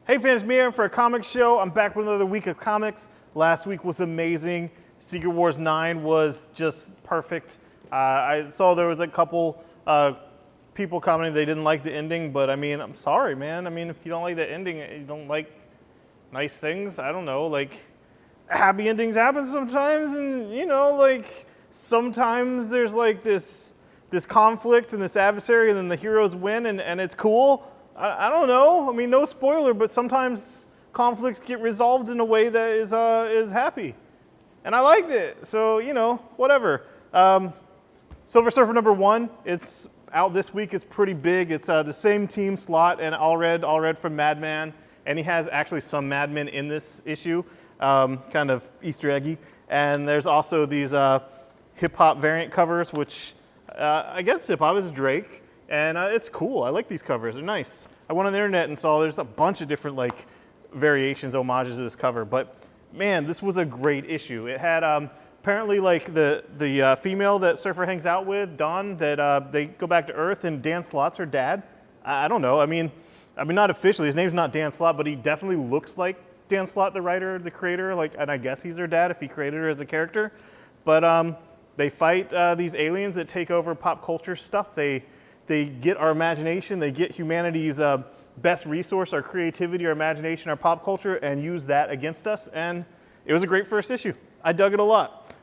Hey fans, me here for a comic show. I'm back with another week of comics. Last week was amazing. Secret Wars 9 was just perfect. I saw there was a couple people commenting they didn't like the ending, but I mean, I'm sorry, man. I mean, if you don't like the ending, you don't like nice things, I don't know, like happy endings happen sometimes, and you know, like sometimes there's like this conflict and this adversary, and then the heroes win, and it's cool. I don't know. I mean, no spoiler, but sometimes conflicts get resolved in a way that is happy, and I liked it. So you know, whatever. Silver Surfer #1. It's out this week. It's pretty big. It's the same team, Slott and Allred from Madman, and he has actually some Madmen in this issue, kind of Easter eggy. And there's also these hip hop variant covers, which I guess hip hop is Drake. And it's cool. I like these covers. They're nice. I went on the internet and saw there's a bunch of different like variations, homages to this cover. But man, this was a great issue. It had apparently like the female that Surfer hangs out with, Dawn, that they go back to Earth, and Dan Slott's her dad. I don't know. I mean, not officially. His name's not Dan Slott, but he definitely looks like Dan Slott, the writer, the creator. Like, and I guess he's her dad if he created her as a character. But they fight these aliens that take over pop culture stuff. They get our imagination, they get humanity's best resource, our creativity, our imagination, our pop culture, and use that against us. And it was a great first issue. I dug it a lot.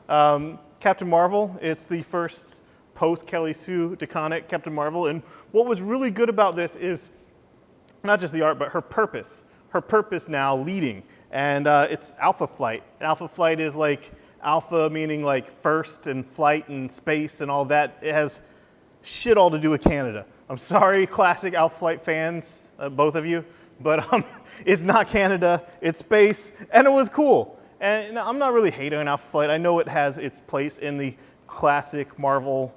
Captain Marvel, it's the first post-Kelly Sue DeConnick Captain Marvel. And what was really good about this is not just the art, but her purpose. Her purpose now leading. And it's Alpha Flight. And Alpha Flight is like alpha meaning like first, and flight and space and all that. It has shit all to do with Canada. I'm sorry, classic Alpha Flight fans, both of you, but it's not Canada, it's space, and it was cool. And I'm not really hating on Alpha Flight. I know it has its place in the classic Marvel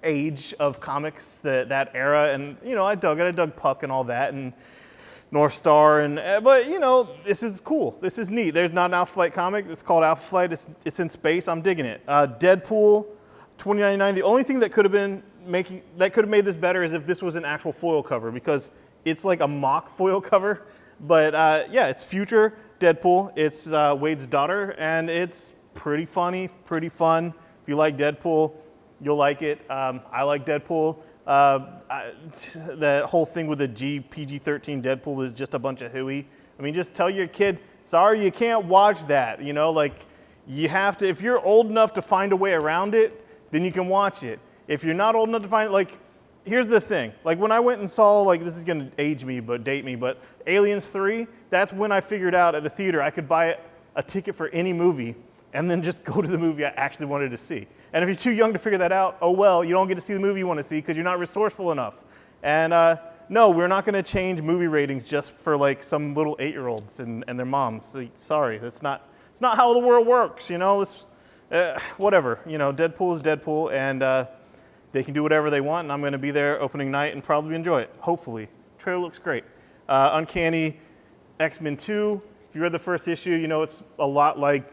age of comics, that era, and you know, I dug it. I dug Puck and all that, and North Star, but you know, this is cool. This is neat. There's not an Alpha Flight comic. It's called Alpha Flight. It's in space. I'm digging it. Deadpool. $20.99. The only thing that could have made this better is if this was an actual foil cover, because it's like a mock foil cover. But yeah, it's future Deadpool. It's Wade's daughter, and it's pretty funny, pretty fun. If you like Deadpool, you'll like it. I like Deadpool. The whole thing with the PG-13 Deadpool is just a bunch of hooey. I mean, just tell your kid, sorry, you can't watch that. You know, like you have to. If you're old enough to find a way around it, then you can watch it. If you're not old enough to find it, like, here's the thing. Like, when I went and saw, like, this is gonna date me, but Aliens 3, that's when I figured out at the theater I could buy a ticket for any movie and then just go to the movie I actually wanted to see. And if you're too young to figure that out, oh well, you don't get to see the movie you want to see because you're not resourceful enough. And no, we're not gonna change movie ratings just for, like, some little 8-year-olds and their moms. Like, sorry, it's not how the world works, you know? Whatever, you know, Deadpool is Deadpool, and they can do whatever they want, and I'm going to be there opening night and probably enjoy it, hopefully. Trailer looks great. Uncanny X-Men 2, if you read the first issue, you know it's a lot like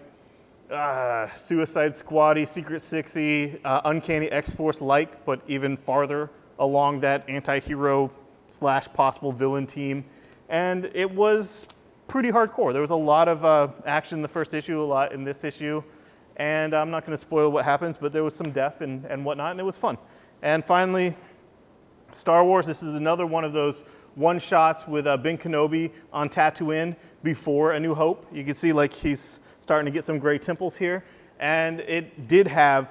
Suicide Squad-y, Secret Six-y, Uncanny X-Force-like, but even farther along that anti-hero / possible villain team. And it was pretty hardcore. There was a lot of action in the first issue, a lot in this issue. And I'm not going to spoil what happens, but there was some death and whatnot, and it was fun. And finally, Star Wars. This is another one of those one-shots with Ben Kenobi on Tatooine before A New Hope. You can see like he's starting to get some gray temples here. And it did have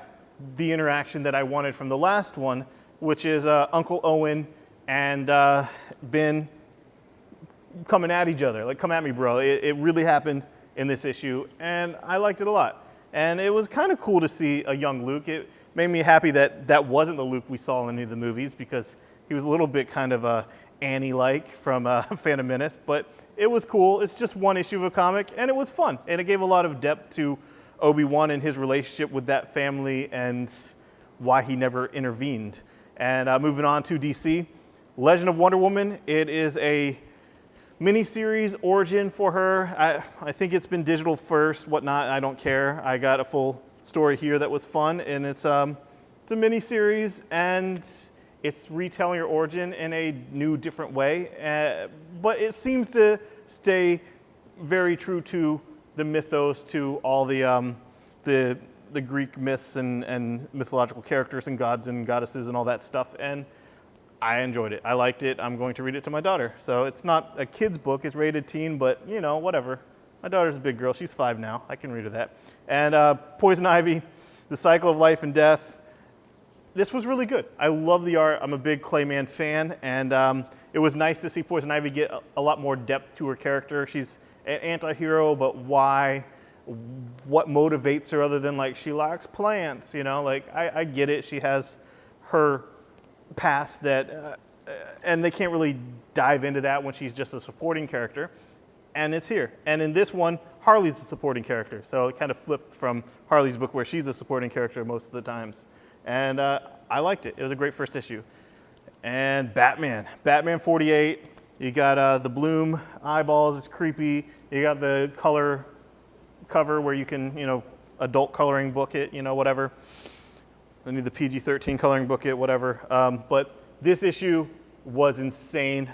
the interaction that I wanted from the last one, which is Uncle Owen and Ben coming at each other. Like, come at me, bro. It really happened in this issue, and I liked it a lot. And it was kind of cool to see a young Luke. It made me happy that that wasn't the Luke we saw in any of the movies, because he was a little bit kind of Annie-like from Phantom Menace. But it was cool. It's just one issue of a comic, and it was fun. And it gave a lot of depth to Obi-Wan and his relationship with that family and why he never intervened. And moving on to DC, Legend of Wonder Woman. It is a miniseries origin for her. I think it's been digital first, whatnot. I don't care. I got a full story here that was fun, and it's a miniseries, and It's retelling her origin in a new, different way, but it seems to stay very true to the mythos, to all the Greek myths and mythological characters and gods and goddesses and all that stuff. And I enjoyed it. I liked it. I'm going to read it to my daughter. So it's not a kid's book. It's rated teen, but you know, whatever. My daughter's a big girl. She's 5 now. I can read her that. And Poison Ivy, The Cycle of Life and Death. This was really good. I love the art. I'm a big Clayman fan, and it was nice to see Poison Ivy get a lot more depth to her character. She's an anti-hero, but why? What motivates her other than like she likes plants, you know? Like I get it. She has her past that, and they can't really dive into that when she's just a supporting character, and it's here. And in this one, Harley's a supporting character, so it kind of flipped from Harley's book where she's a supporting character most of the times. And I liked it. It was a great first issue. And Batman 48. You got the Bloom eyeballs. It's creepy. You got the color cover where you can, you know, adult coloring book it, you know, whatever. I need the PG-13 coloring book it, whatever. But this issue was insane.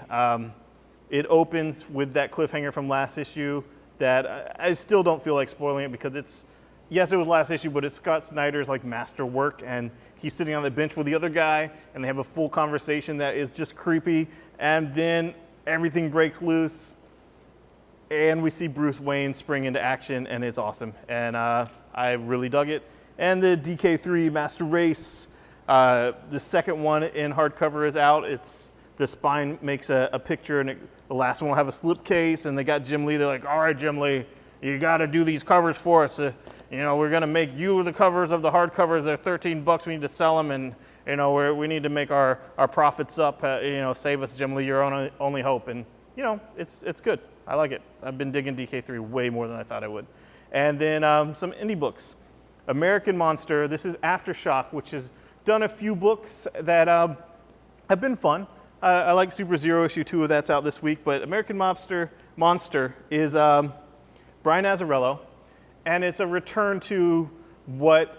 It opens with that cliffhanger from last issue that I still don't feel like spoiling it because it's, yes, it was last issue, but it's Scott Snyder's like masterwork, and he's sitting on the bench with the other guy, and they have a full conversation that is just creepy, and then everything breaks loose, and we see Bruce Wayne spring into action, and it's awesome, and I really dug it. And the DKIII Master Race, the second one in hardcover is out. It's the spine makes a picture, and the last one will have a slipcase, and they got Jim Lee. They're like, all right, Jim Lee, you got to do these covers for us. You know, we're going to make you the covers of the hardcovers. They're $13. We need to sell them, and you know, we need to make our profits up. You know, save us, Jim Lee. Your only hope. And you know, it's good. I like it. I've been digging DKIII way more than I thought I would. And then some indie books. American Monster. This is Aftershock, which has done a few books that have been fun. I like Super Zero issue 2 of that's out this week. But American Monster is Brian Azzarello. And it's a return to what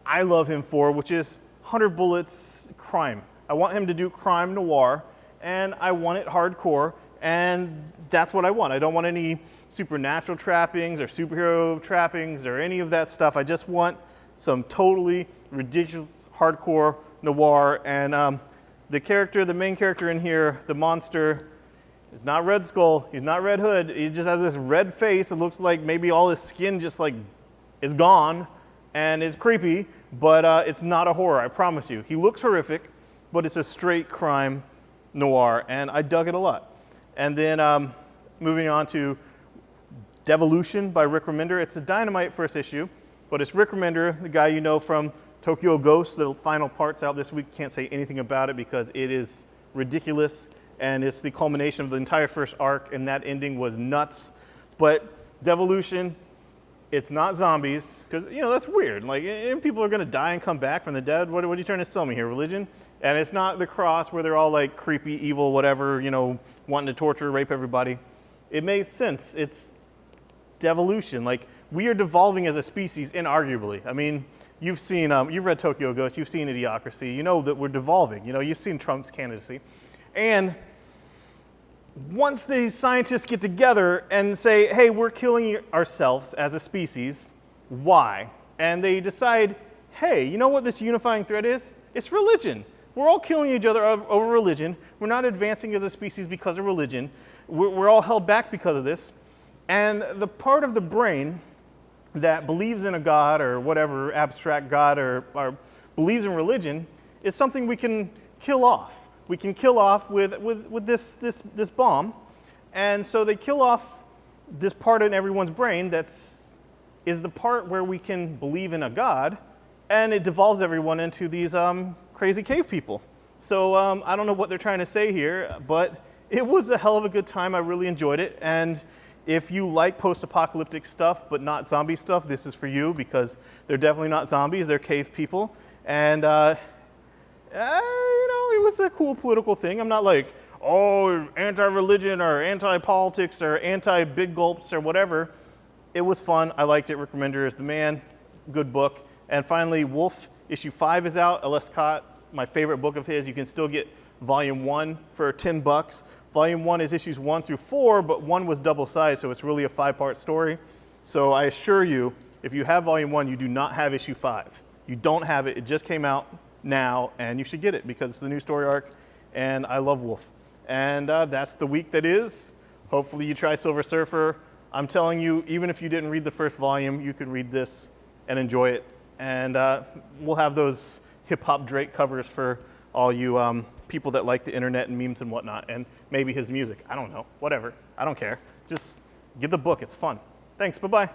I love him for, which is 100 Bullets crime. I want him to do crime noir, and I want it hardcore, and that's what I want. I don't want any supernatural trappings or superhero trappings or any of that stuff. I just want some totally ridiculous hardcore noir, and the main character in here, the monster, is not Red Skull, he's not Red Hood, he just has this red face. It looks like maybe all his skin just like is gone and is creepy, but it's not a horror, I promise you. He looks horrific, but it's a straight crime noir, and I dug it a lot. And then moving on to Devolution by Rick Remender. It's a dynamite first issue, but it's Rick Remender, the guy you know from Tokyo Ghost. The final part's out this week. Can't say anything about it because it is ridiculous. And it's the culmination of the entire first arc, and that ending was nuts. But Devolution, it's not zombies, because, you know, that's weird. Like, people are going to die and come back from the dead. What are you trying to sell me here, religion? And it's not the Cross, where they're all, like, creepy, evil, whatever, you know, wanting to torture, rape everybody. It makes sense. It's devolution. Like, we are devolving as a species, inarguably. I mean, you've seen, you've read Tokyo Ghost, you've seen Idiocracy. You know that we're devolving. You know, you've seen Trump's candidacy. And once these scientists get together and say, hey, we're killing ourselves as a species, why? And they decide, hey, you know what this unifying thread is? It's religion. We're all killing each other over religion. We're not advancing as a species because of religion. We're all held back because of this. And the part of the brain that believes in a god or whatever abstract god or believes in religion is something we can kill off. We can kill off with this bomb. And so they kill off this part in everyone's brain is the part where we can believe in a god, and it devolves everyone into these crazy cave people. So I don't know what they're trying to say here, but it was a hell of a good time. I really enjoyed it. And if you like post-apocalyptic stuff but not zombie stuff, this is for you, because they're definitely not zombies. They're cave people. And you know, it was a cool political thing. I'm not like, oh, anti-religion or anti-politics or anti-big gulps or whatever. It was fun. I liked it. Rick Remender is the man. Good book. And finally, Wolf issue 5 is out. Alescott my favorite book of his. You can still get volume 1 for $10. Volume 1 is issues 1 through 4, but 1 was double-sized, so it's really a 5-part story. So I assure you, if you have volume 1, you do not have issue 5. You don't have it. It just came out now, and you should get it because it's the new story arc, and I love Wolf. And that's the week that is. Hopefully you try Silver Surfer. I'm telling you, even if you didn't read the first volume, you could read this and enjoy it. And we'll have those hip-hop Drake covers for all you people that like the internet and memes and whatnot, and maybe his music. I don't know, whatever. I don't care. Just get the book. It's fun. Thanks. Bye-bye.